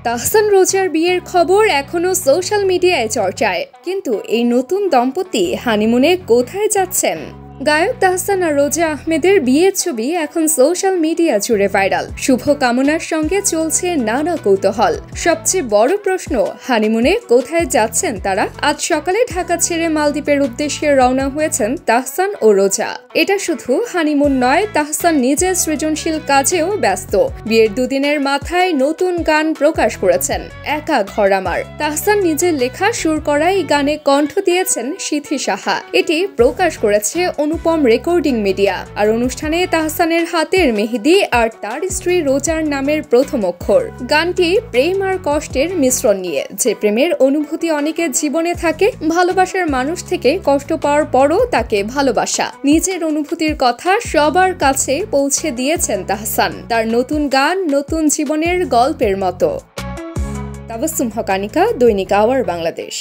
তাহসান রোজার বিয়ের খবর এখনো সোশ্যাল মিডিয়ায় চর্চায়, কিন্তু এই নতুন দম্পতি হানিমুনে কোথায় যাচ্ছেন? গায়ক তাহসান আর রোজা আহমেদের বিয়ের ছবি এখন সোশ্যাল মিডিয়া জুড়ে ভাইরাল। শুভ কামনার সঙ্গে চলছে নানা কৌতূহল। সবচেয়ে বড় প্রশ্ন, হানিমুনে কোথায় যাচ্ছেন তারা? আজ সকালে ঢাকা ছেড়ে মালদ্বীপের উদ্দেশ্যে রওনা হয়েছেন তাহসান ও রোজা। এটা শুধু হানিমুন নয়, তাহসান নিজের সৃজনশীল কাজেও ব্যস্ত। বিয়ের দুদিনের মাথায় নতুন গান প্রকাশ করেছেন একা ঘর আমার। তাহসান নিজের লেখা সুর করা এই গানে কণ্ঠ দিয়েছেন সিথি সাহা। এটি প্রকাশ করেছে অনুপম রেকর্ডিং মিডিয়া। আর অনুষ্ঠানে তাহসানের হাতের মেহেদি আর তার স্ত্রী রোজার নামের প্রথম অক্ষর। গানটি প্রেম আর কষ্টের মিশ্রণ নিয়ে, যে প্রেমের অনুভূতি অনেকের জীবনে থাকে, ভালোবাসার মানুষ থেকে কষ্ট পাওয়ার পরও তাকে ভালোবাসা, নিজের অনুভূতির কথা সবার কাছে পৌঁছে দিয়েছেন তাহসান। তার নতুন গান নতুন জীবনের গল্পের মতো। তাবাসসুম হক আনিকা, দৈনিক আওয়ার বাংলাদেশ।